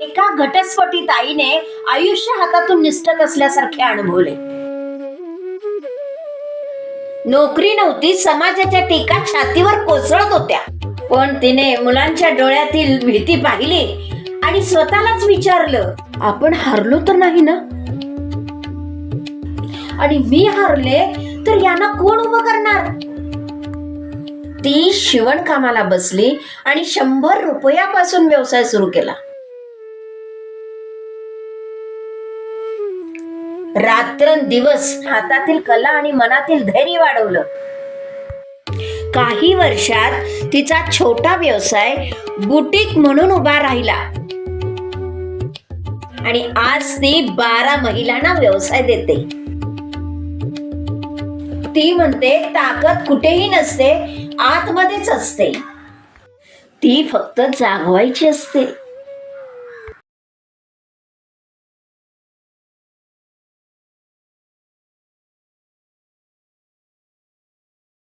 एका घटस्फोटित आईने आयुष्य हातातून निसटत असल्यासारखे अनुभवले. नोकरी नव्हती, समाजाच्या टीका छातीवर कोसळत होत्या, पण तिने मुलांच्या डोळ्यातील भीती पाहिली आणि स्वतःलाच विचारलं, आपण हारलो तर नाही ना? आणि मी हारले तर यांना कोण उभं करणार? ती शिवणकामाला बसली आणि 100 रुपयापासून व्यवसाय सुरू केला. रात्रंदिवस हातातील कला आणि मनातील धैर्य वाढवलं. काही वर्षात तिचा छोटा व्यवसाय बुटीक म्हणून उभा राहिला आणि आज ती 12 महिलांना व्यवसाय देते. ती म्हणते, ताकद कुठेही नसते, आतमध्येच असते. ती फक्त जागवायची असते.